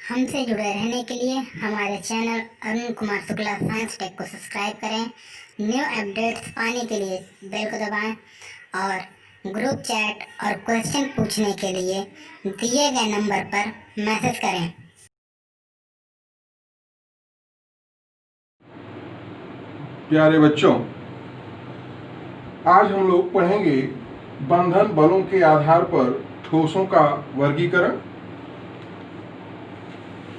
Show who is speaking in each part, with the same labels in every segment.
Speaker 1: हमसे जुड़े रहने के लिए हमारे channel Arun Kumar Shukla science tech को सब्सक्राइब करें। न्यू अपडेट्स पाने के लिए बेल को दबाएं और ग्रुप चैट और क्वेश्चन पूछने के लिए दिए गए नंबर पर मैसेज करें।
Speaker 2: प्यारे बच्चों, आज हम लोग पढ़ेंगे बंधन बलों के आधार पर ठोसों का वर्गीकरण।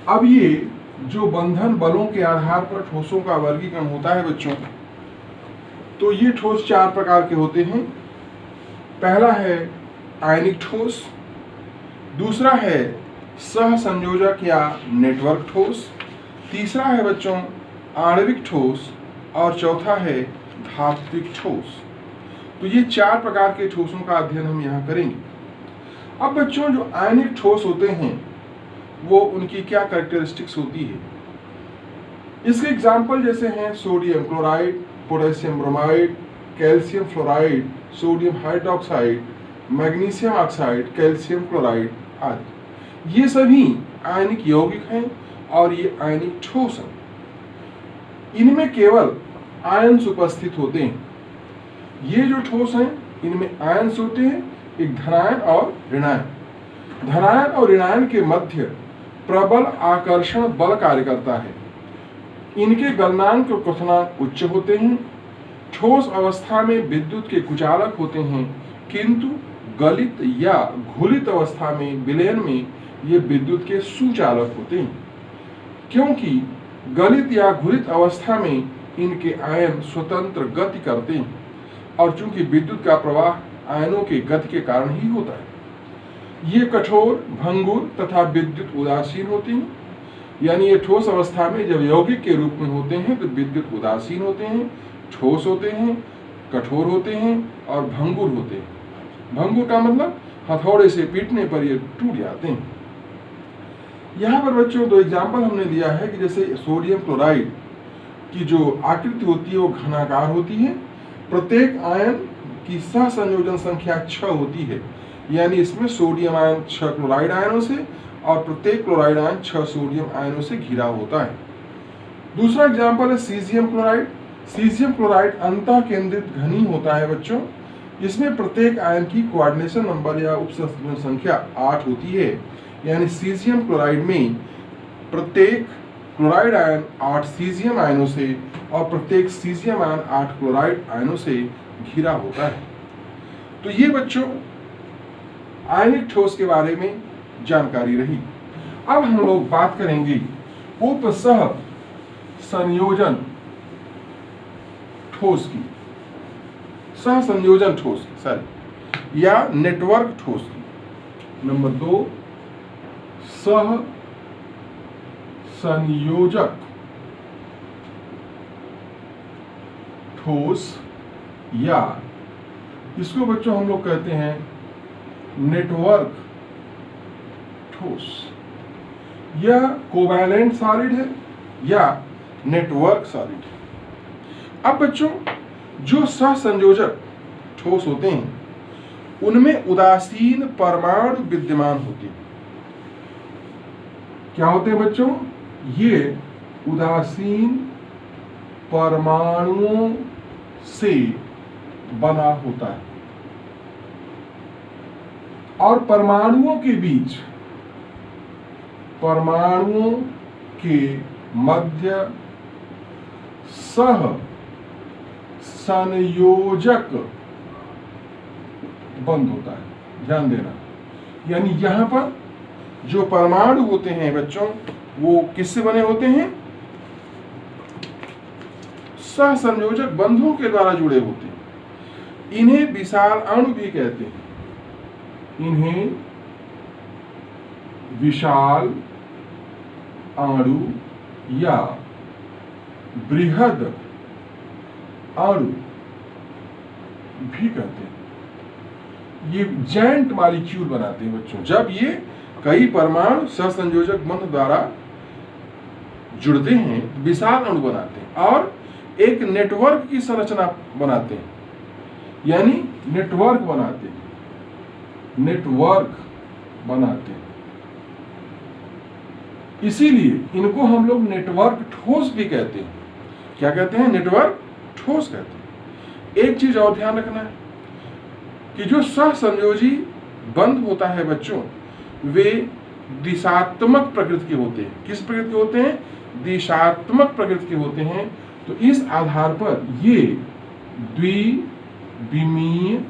Speaker 2: अब ये जो बंधन बलों के आधार पर ठोसों का वर्गीकरण होता है बच्चों, तो ये ठोस चार प्रकार के होते हैं। पहला है आयनिक ठोस, दूसरा है सहसंयोजक या नेटवर्क ठोस, तीसरा है बच्चों आणविक ठोस और चौथा है धात्विक ठोस। तो ये चार प्रकार के ठोसों का अध्ययन हम यहाँ करेंगे। अब बच्चों, जो आयनिक ठोस होते हैं वो उनकी क्या कैरेक्टरिस्टिक्स होती है, इसके एग्जाम्पल जैसे हैं sodium chloride, potassium bromide, calcium fluoride, sodium hydroxide, magnesium oxide, calcium chloride आदि। ये सभी आयनिक यौगिक हैं और ये आयनिक ठोस हैं। इनमें केवल आयन्स उपस्थित होते हैं। ये जो ठोस हैं इनमें आयन्स होते हैं, एक धनायन और ऋणायन। धनायन और ऋणायन के मध्य प्रबल आकर्षण बल कार्य करता है। इनके गलनांक और क्वथनांक उच्च होते हैं। ठोस अवस्था में विद्युत के कुचालक होते हैं, किंतु गलित या घुलित अवस्था में विलयन में ये विद्युत के सुचालक होते हैं। क्योंकि गलित या घुलित अवस्था में इनके आयन स्वतंत्र गति करते हैं और चूंकि विद्युत का प्रवाह आयनों के गति के कारण ही होता है। ये कठोर, भंगुर तथा विद्युत उदासीन होते हैं। यानी ये ठोस अवस्था में जब यौगिक के रूप में होते हैं तो विद्युत उदासीन होते हैं, ठोस होते हैं, कठोर होते हैं और भंगुर होते हैं। भंगुर का मतलब हथौड़े से पीटने पर ये टूट जाते हैं। यहाँ पर बच्चों दो एग्जाम्पल हमने दिया है कि जैसे सोडियम क्लोराइड की जो आकृति होती है वो घनाकार होती है। प्रत्येक आयन की सहसंयोजन संख्या 6 होती है, यानी इसमें सोडियम आयन 6 क्लोराइड आयनों से और प्रत्येक क्लोराइड आयन 6 सोडियम आयनों से घिरा होता है। दूसरा एग्जाम्पल है सीजियम क्लोराइड। सीजियम क्लोराइड अंतः केंद्रित घनी होता है बच्चों। इसमें प्रत्येक आयन की कोऑर्डिनेशन नंबर या उपसंयोजन संख्या 8 होती है, यानी सीजियम क्लोराइड में प्रत्येक क्लोराइड आयन 8 सीजियम आयनों से और प्रत्येक सीजियम आयन 8 क्लोराइड आयनों से घिरा होता है। तो ये बच्चों आयनिक ठोस के बारे में जानकारी रही। अब हम लोग बात करेंगे उपसह संयोजन ठोस की, सहसंयोजन ठोस की सॉरी या नेटवर्क ठोस की। नंबर 2 सह संयोजक ठोस या इसको बच्चों हम लोग कहते हैं नेटवर्क ठोस। यह कोवैलेंट सॉलिड है या नेटवर्क सॉलिड है। अब बच्चों जो सहसंयोजक ठोस होते हैं उनमें उदासीन परमाणु विद्यमान होते हैं। क्या होते हैं बच्चों? ये उदासीन परमाणुओं से बना होता है और परमाणुओं के मध्य सह संयोजक बंध होता है। ध्यान देना, यानी यहां पर जो परमाणु होते हैं बच्चों वो किससे बने होते हैं? सहसंयोजक बंधों के द्वारा जुड़े होते हैं। इन्हें विशाल अणु भी कहते हैं। इन्हें विशाल अणु या बृहद अणु भी कहते हैं। ये जॉइंट मॉलिक्यूल बनाते हैं बच्चों। जब ये कई परमाणु सहसंयोजक बंध द्वारा जुड़ते हैं, विशाल अणु बनाते हैं और एक नेटवर्क की संरचना बनाते हैं, यानी नेटवर्क बनाते हैं। नेटवर्क बनाते हैं। इसीलिए इनको हम लोग नेटवर्क ठोस भी कहते हैं। क्या कहते हैं? नेटवर्क ठोस कहते हैं। एक चीज और ध्यान रखना है कि जो सहसंयोजी बंध होता है बच्चों, वे दिशात्मक प्रकृति के होते हैं। किस प्रकृति के होते हैं? दिशात्मक प्रकृति के होते हैं। तो इस आधार पर ये द्विविमीय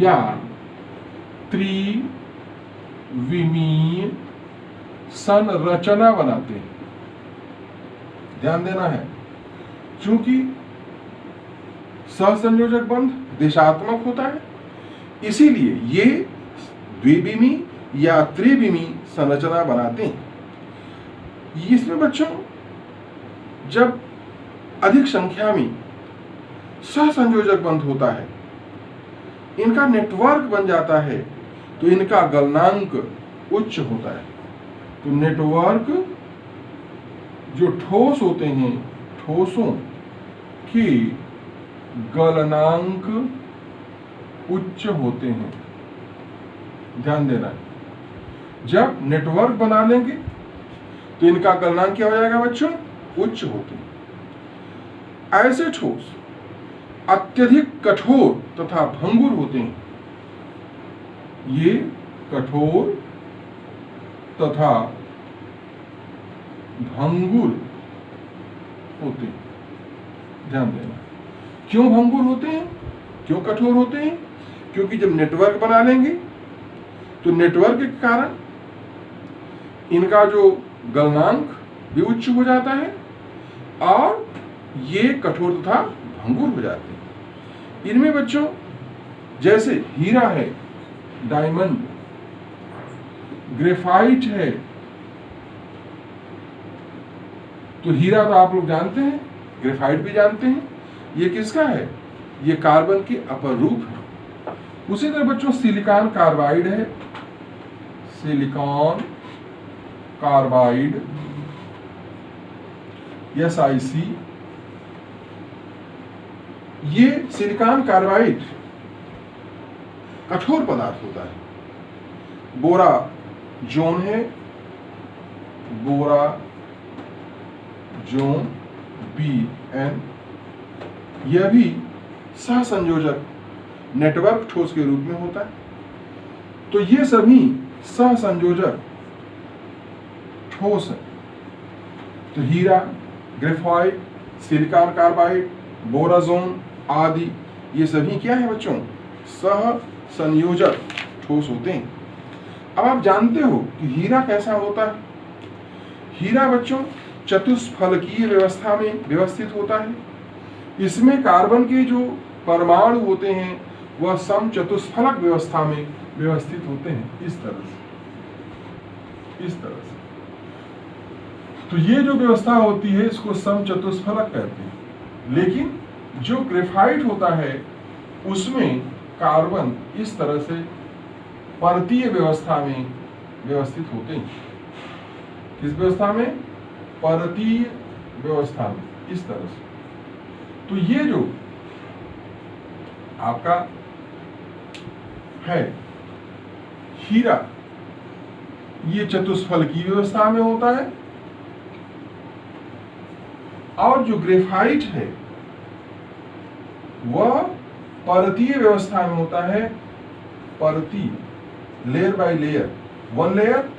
Speaker 2: या त्रिविमीय संरचना बनाते हैं। ध्यान देना है, चूंकि सहसंयोजक बंध दिशात्मक होता है, इसीलिए ये द्विविमीय या त्रिविमीय संरचना बनाते हैं। इसमें बच्चों जब अधिक संख्या में सहसंयोजक बंध होता है, इनका नेटवर्क बन जाता है, तो इनका गलनांक उच्च होता है। तो नेटवर्क जो ठोस होते हैं, ठोसों के गलनांक उच्च होते हैं। ध्यान देना है, जब नेटवर्क बना लेंगे तो इनका गलनांक क्या हो जाएगा बच्चों? उच्च होते हैं। ऐसे ठोस अत्यधिक कठोर तथा भंगुर होते हैं। ये कठोर तथा भंगुर होते हैं। ध्यान देना, क्यों भंगुर होते हैं, क्यों कठोर होते हैं? क्योंकि जब नेटवर्क बना लेंगे तो नेटवर्क के कारण इनका जो गलनांक भी उच्च हो जाता है और ये कठोर तथा भंगुर हो जाते हैं। इनमें बच्चों जैसे हीरा है, डायमंड, ग्रेफाइट है। तो हीरा तो आप लोग जानते हैं, ग्रेफाइट भी जानते हैं। ये किसका है? ये कार्बन के अपर रूप है। उसी तरह बच्चों सिलिकॉन कार्बाइड है, सिलिकॉन कार्बाइड SiC। ये सिलिकॉन कार्बाइड कठोर पदार्थ होता है। बोरा जोन है, बोरा जोन Bn, यह भी सहसंयोजक नेटवर्क ठोस के रूप में होता है। तो ये सभी सहसंयोजक ठोस है। तो हीरा, ग्रेफाइट, सिलिकॉन कार्बाइड, बोराजोन आदि ये सभी क्या है बच्चों? सहसंयोजक ठोस होते हैं। अब आप जानते हो कि हीरा कैसा होता है? हीरा बच्चों चतुष्फलकीय व्यवस्था में व्यवस्थित होता है। इसमें कार्बन के जो परमाणु होते हैं वह समचतुष्फलक व्यवस्था में व्यवस्थित होते हैं। इस तरह से तो ये जो व्यवस्था होती है इसको समचतुष्फलक कहते हैं। लेकिन जो ग्रेफाइट होता है उसमें कार्बन इस तरह से परतीय व्यवस्था में व्यवस्थित होते हैं। किस व्यवस्था में? परतीय व्यवस्था में, इस तरह से। तो ये जो आपका है हीरा, ये चतुष्फलकीय व्यवस्था में होता है, और जो ग्रेफाइट है वह परतीय व्यवस्था में होता है। परतीय, layer by layer, one layer,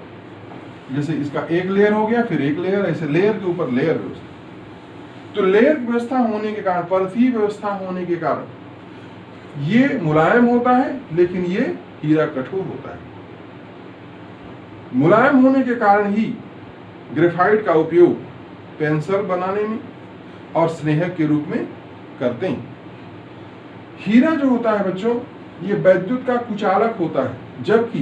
Speaker 2: जैसे इसका एक लेयर हो गया, फिर एक लेयर, ऐसे लेयर के ऊपर लेयर व्यवस्था। तो लेयर व्यवस्था होने के कारण, परतीय व्यवस्था होने के कारण ये मुलायम होता है, लेकिन ये हीरा कठोर होता है। मुलायम होने के कारण ही ग्रेफाइट का उपयोग पेंसिल बनाने में और स्नेहक के रूप में करते हैं। हीरा जो होता है बच्चों, ये विद्युत का कुचालक होता है, जबकि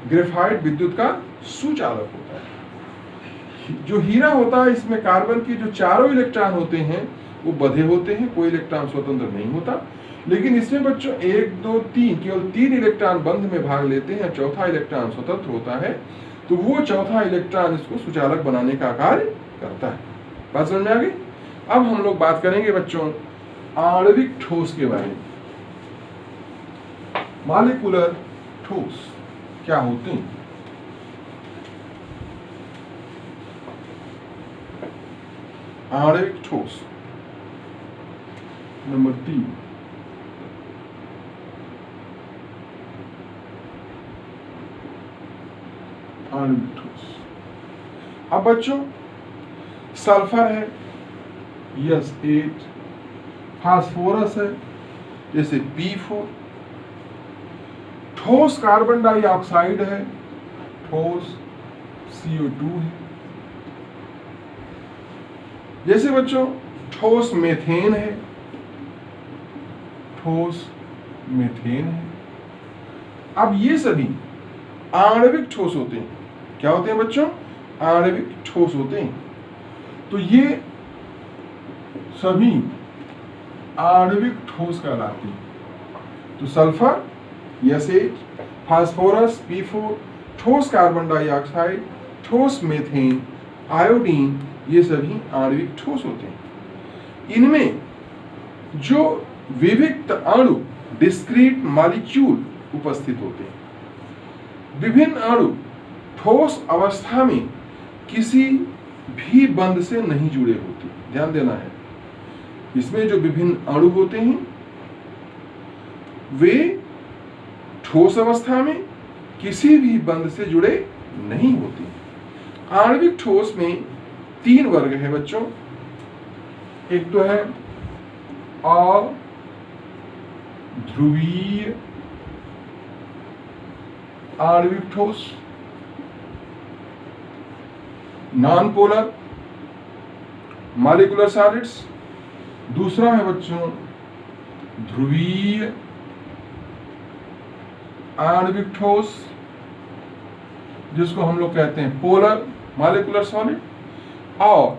Speaker 2: ग्रेफाइट विद्युत का सुचालक होता है। जो हीरा होता है इसमें कार्बन के जो चारों इलेक्ट्रॉन होते हैं वो बंधे होते हैं, कोई इलेक्ट्रॉन स्वतंत्र नहीं होता। लेकिन इसमें बच्चों 1, 2, 3 केवल 3 इलेक्ट्रॉन बंध में भाग लेते हैं, चौथा इलेक्ट्रॉन स्वतंत्र होता है। तो वो चौथा इलेक्ट्रॉन इसको सुचालक बनाने का कार्य करता है। बात समझ में आ गई? अब हम लोग बात करेंगे बच्चों आणविक ठोस के बारे में। मॉलिक्यूलर ठोस क्या होते हैं? आणविक ठोस। नंबर 3, आणविक ठोस। अब बच्चों सल्फर है S8, फास्फोरस है जैसे P4, ठोस कार्बन डाइऑक्साइड है, ठोस CO2 है। जैसे बच्चों ठोस मेथेन है, ठोस मेथेन है। अब ये सभी आणविक ठोस होते हैं। क्या होते हैं बच्चों? आणविक ठोस होते हैं। तो ये सभी आणविक ठोस कहलाते हैं। तो सल्फर S8, फास्फोरस P4, ठोस कार्बन डाइऑक्साइड, ठोस मेथेन, आयोडीन, ये सभी आणविक ठोस होते हैं। इनमें जो विविक्त अणु डिस्क्रीट मॉलिक्यूल उपस्थित होते हैं। विभिन्न अणु ठोस अवस्था में किसी भी बंध से नहीं जुड़े होते। ध्यान देना है, इसमें जो विभिन्न अणु होते हैं वे ठोस अवस्था में किसी भी बंध से जुड़े नहीं होते। आणविक ठोस में 3 वर्ग है बच्चों। एक तो है अध्रुवीय आणविक ठोस, नॉन पोलर मॉलिक्यूलर सॉलिड्स। दूसरा है बच्चों ध्रुवीय आणविक ठोस, जिसको हम लोग कहते हैं पोलर मॉलिक्यूलर सॉलिड। और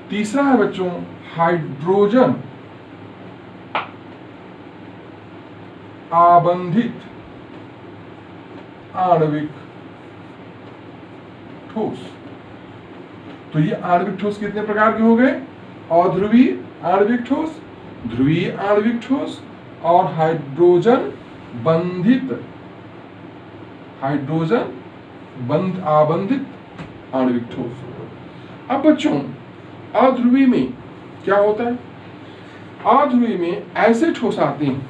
Speaker 2: तीसरा है बच्चों हाइड्रोजन आबंधित आणविक ठोस। तो ये आणविक ठोस कितने प्रकार के हो गए? अध्रुवीय आणविक ठोस, ध्रुवीय आणविक ठोस और हाइड्रोजन आबंधित आणविक ठोस। अब बच्चों अध्रुवीय में क्या होता है? अध्रुवीय में ऐसे ठोस आते हैं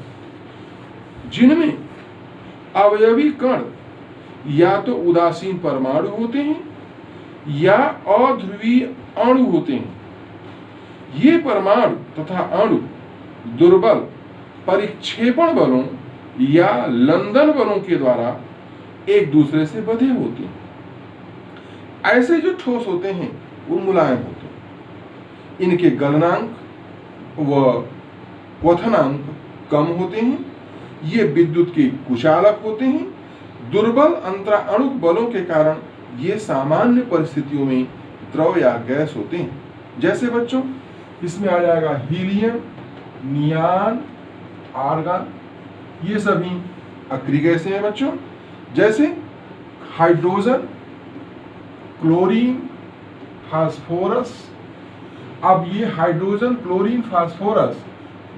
Speaker 2: जिनमें अवयवी कण या तो उदासीन परमाणु होते हैं या अध्रुवीय अणु होते हैं। ये परमाणु तथा अणु दुर्बल परिक्षेपण बलों या लंदन बलों के द्वारा एक दूसरे से बंधे होते हैं। ऐसे जो ठोस होते हैं वो मुलायम होते हैं। इनके गलनांक व क्वथनांक कम होते हैं। ये विद्युत के कुचालक होते हैं। दुर्बल अंतराणु बलों के कारण ये सामान्य परिस्थितियों में द्रव या गैस होते हैं। जैसे बच्चों इसमें आ जाएगा हीलियम, नियान, आर्गन, ये सभी अक्रिय गैसें हैं बच्चों। जैसे हाइड्रोजन, क्लोरीन, फास्फोरस। अब ये हाइड्रोजन, क्लोरीन, फास्फोरस,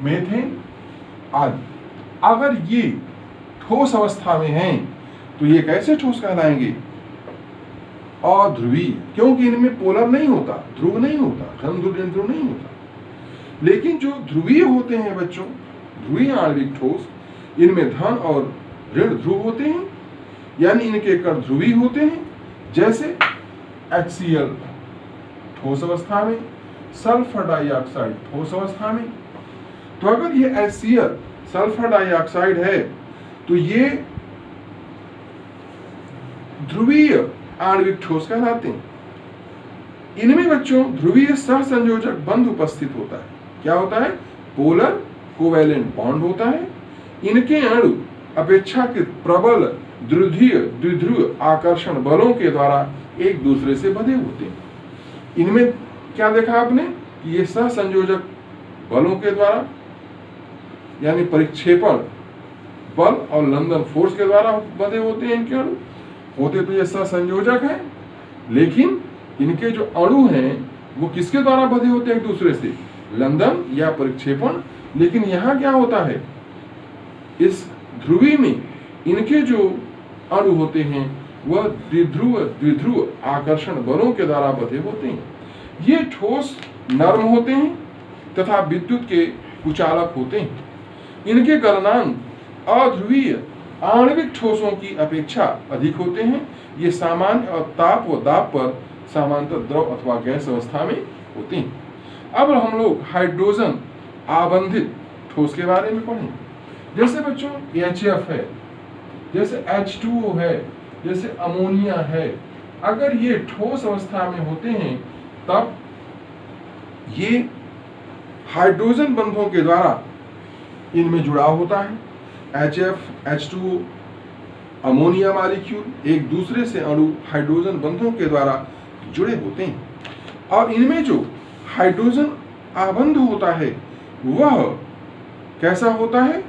Speaker 2: मेथेन आदि अगर ये ठोस अवस्था में हैं तो ये कैसे ठोस कहलाएंगे? अध्रुवीय, क्योंकि इनमें पोलर नहीं होता, ध्रुव नहीं होता, ध्रुव नहीं होता। लेकिन जो ध्रुवीय होते हैं बच्चों, ध्रुवीय आणविक ठोस, इनमें धन और ऋण ध्रुव होते हैं, यानी इनके कण ध्रुवीय होते हैं। जैसे HCl ठोस अवस्था में, सल्फर डाइऑक्साइड ठोस अवस्था में। तो अगर ये HCl सल्फर डाइऑक्साइड है तो ये ध्रुवीय आणविक ठोस कहलाते हैं। इनमें बच्चों ध्रुवीय सहसंयोजक बंध उपस्थित होता है। क्या होता है? पोलर कोवैलेंट बॉन्ड होता है। इनके अणु अपेक्षाकृत प्रबल द्विध्रुव आकर्षण बलों के द्वारा एक दूसरे से बंधे होते हैं। इनमें क्या देखा आपने कि ये सहसंयोजक बलों के द्वारा यानी परिक्षेपण बल और लंदन फोर्स के द्वारा बंधे होते हैं। इनके अणु होते तो ये सहसंयोजक है, लेकिन इनके जो अणु हैं वो किसके द्वारा बंधे होते हैं? एक दूसरे से, लंदन या परिक्षेपण। लेकिन यहाँ क्या होता है? इस ध्रुवी में इनके जो अणु होते हैं वह द्विध्रुव आकर्षण बलों के द्वारा बंधे होते हैं। ये ठोस नर्म होते हैं तथा विद्युत के कुचालक होते हैं। इनके गलनांक अध्रुवीय आणविक ठोसों की अपेक्षा अधिक होते हैं। ये सामान्य और ताप व दाब पर समानांतर द्रव अथवा गैस अवस्था में होते हैं। अब हम लोग हाइड्रोजन आबंधित ठोस के बारे में पढ़ें। जैसे बच्चों HF है, जैसे H2O है, जैसे अमोनिया है, अगर ये ठोस अवस्था में होते हैं तब ये हाइड्रोजन बंधों के द्वारा इनमें जुड़ाव होता है। HF, H2O, अमोनिया मॉलिक्यूल एक दूसरे से अणु हाइड्रोजन बंधों के द्वारा जुड़े होते हैं और इनमें जो हाइड्रोजन आबंध होता है वह कैसा होता है?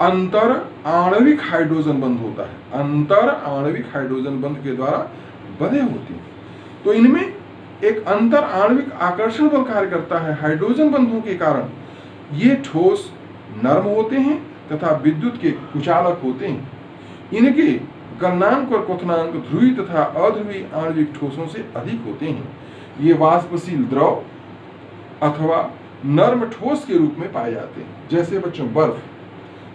Speaker 2: अंतर आणविक हाइड्रोजन बंध होता है। अंतर आणविक हाइड्रोजन बंध के द्वारा बंधे होते हैं। तो इनमें एक अंतर आणविक आकर्षण बल कार्य करता है। हाइड्रोजन बंधों के कारण ये ठोस नर्म होते हैं तथा विद्युत के कुचालक होते हैं। इनके गलनांक और क्वथनांक ध्रुवीय तथा अध्रुवीय आणविक ठोसों से अधिक होते हैं। ये वाष्पशील द्रव अथवा नर्म ठोस के रूप में पाए जाते हैं। जैसे बच्चों बर्फ,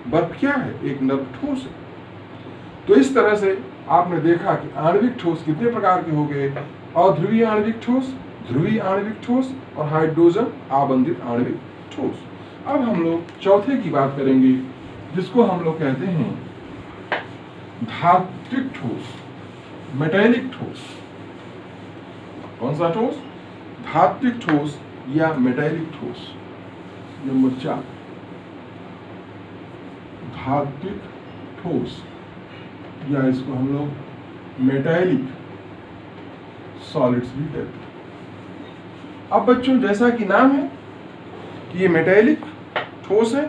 Speaker 2: बर्फ क्या है? एक नर्म ठोस है। तो इस तरह से आपने देखा कि आणविक ठोस कितने प्रकार के हो गए? अध्रुवीय आणविक ठोस, ध्रुवीय आणविक ठोस और हाइड्रोजन आबंधित आणविक ठोस। अब हम लोग चौथे की बात करेंगे जिसको हम लोग कहते हैं धात्विक ठोस, मेटेलिक ठोस। कौन सा ठोस? धात्विक ठोस या मेटेलिक ठोस। नंबर 4 धात्विक ठोस या इसको हम लोग मेटेलिक सॉलिड्स भी कहते हैं। अब बच्चों जैसा कि नाम है कि ये मेटेलिक ठोस है,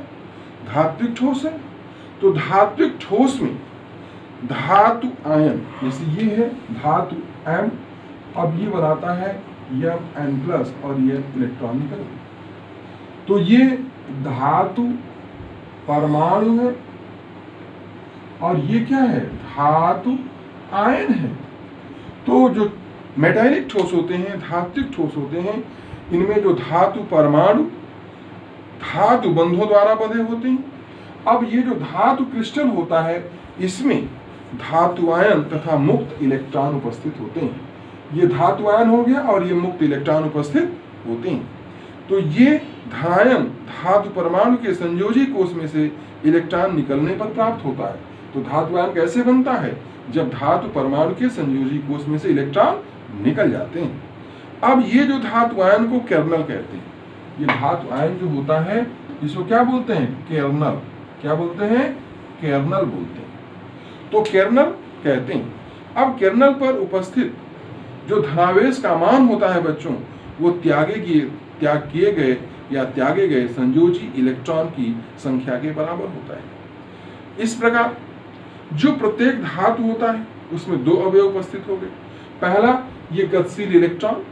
Speaker 2: धात्विक ठोस है, तो धात्विक ठोस में धातु आयन, जैसे ये है धातु M, अब ये बनाता है Mn+ और ये इलेक्ट्रॉनिकल। तो ये धातु परमाणु है और ये क्या है? धातु आयन है। तो जो मेटेलिक ठोस होते हैं, धात्विक ठोस होते हैं, इनमें जो धातु परमाणु धातु बंधों द्वारा बंधे होते हैं। अब ये जो धातु क्रिस्टल होता है इसमें धातु आयन तथा मुक्त इलेक्ट्रॉन उपस्थित होते हैं। ये धातु आयन हो गया और ये मुक्त इलेक्ट्रॉन उपस्थित होते हैं। तो ये धनायन धातु परमाणु के संयोजी कोष में से इलेक्ट्रॉन निकलने पर प्राप्त होता है। तो धातु आयन कैसे बनता है? जब धातु परमाणु के संयोजी कोष में से इलेक्ट्रॉन निकल जाते हैं। अब ये जो धातु आयन को केर्नल कहते हैं। ये धातु आयन जो होता है इसको क्या बोलते हैं? केर्नल। क्या बोलते हैं? केर्नल बोलते हैं। तो केर्नल कहते हैं। अब केर्नल पर उपस्थित जो धनावेश का मान होता है बच्चों, वो त्याग किए गए या त्यागे गए संयोजी इलेक्ट्रॉन की संख्या के बराबर होता है। इस प्रकार जो प्रत्येक धातु होता है उसमें दो अवयव उपस्थित हो गए। पहला ये गतिशील इलेक्ट्रॉन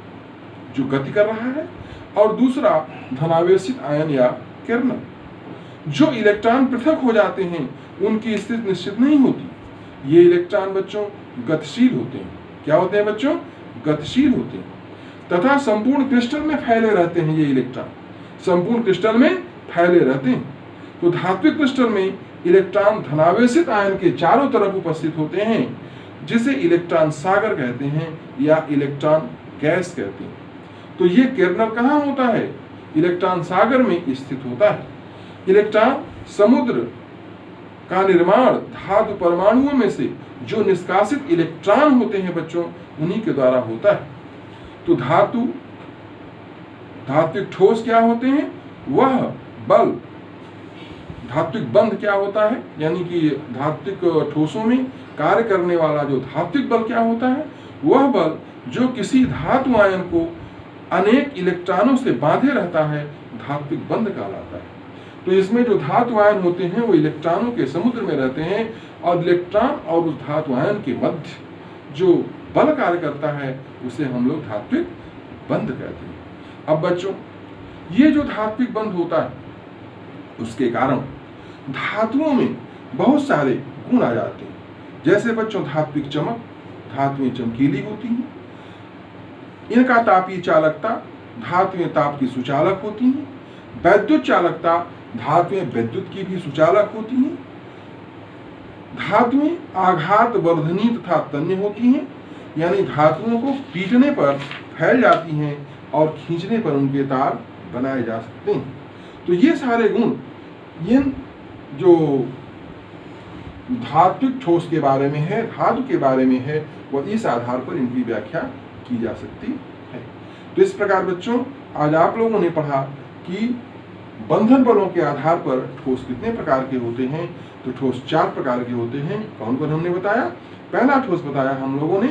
Speaker 2: जो गति कर रहा है और दूसरा धनावेशित आयन या केर्नल। जो इलेक्ट्रॉन पृथक हो जाते हैं उनकी स्थिति निश्चित नहीं होती। ये इलेक्ट्रॉन बच्चों गतिशील होते हैं। क्या होते हैं बच्चों? गतिशील होते हैं तथा संपूर्ण क्रिस्टल में फैले रहते हैं। ये इलेक्ट्रॉन संपूर्ण क्रिस्टल में फैले रहते हैं। तो धात्विक क्रिस्टल में इलेक्ट्रॉन धनावेशित आयन के चारों तरफ उपस्थित होते हैं, जिसे इलेक्ट्रॉन सागर कहते हैं या इलेक्ट्रॉन गैस कहते हैं। तो ये केर्नल कहाँ होता है? इलेक्ट्रॉन सागर में स्थित होता है। इलेक्ट्रॉन समुद्र का निर्माण धातु परमाणुओं में से जो निष्कासित इलेक्ट्रॉन होते हैं बच्चों, उन्हीं के द्वारा होता है। तो धात्विक ठोस क्या होते हैं? वह बल, धात्विक बंध क्या होता है, यानी कि धात्विक ठोसों में कार्य करने वाला जो धात्विक बल क्या होता है? वह बल जो किसी धातु आयन को अनेक इलेक्ट्रॉनों से बांधे रहता है, धात्विक बंध कहलाता है। तो इसमें जो धातु आयन होते हैं वो इलेक्ट्रॉनों के समुद्र में रहते हैं और इलेक्ट्रॉन और उस धातु आयन के मध्य जो बल कार्य करता है उसे हम लोग धात्विक बंध कहते हैं। अब बच्चों ये जो धात्विक बंध होता है उसके कारण धातुओं में बहुत सारे गुण आ जाते हैं। जैसे बच्चों धात्विक चमक, धातुएं चमकीली होती हैं, इनका तापीय चालकता धातुएं ताप की सुचालक होती हैं। वैद्युत चालकता धातुएं विद्युत की भी सुचालक होती हैं। धातुएं आघात वर्धनी तथा तन्य होती हैं, यानी धातुओं को पीटने पर फैल जाती हैं और खींचने पर उनके तार बनाए जा सकते हैं। तो ये सारे गुण इन जो धात्विक ठोस के बारे में है, धातु के बारे में है, वह इस आधार पर इनकी व्याख्या की जा सकती है। तो इस प्रकार बच्चों आज आप लोगों ने पढ़ा कि बंधन बलों के आधार पर ठोस कितने प्रकार के होते हैं। तो ठोस 4 प्रकार के होते हैं। कौन कौन हमने बताया? पहला ठोस बताया हम लोगों ने,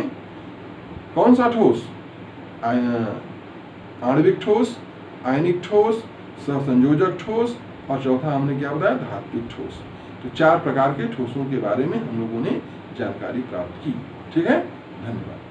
Speaker 2: कौन सा ठोस? आणविक ठोस, आयनिक ठोस, सहसंयोजक ठोस, और चौथा हमने क्या बताया? धात्विक ठोस। तो 4 प्रकार के ठोसों के बारे में हम लोगों ने जानकारी प्राप्त की। ठीक है, धन्यवाद।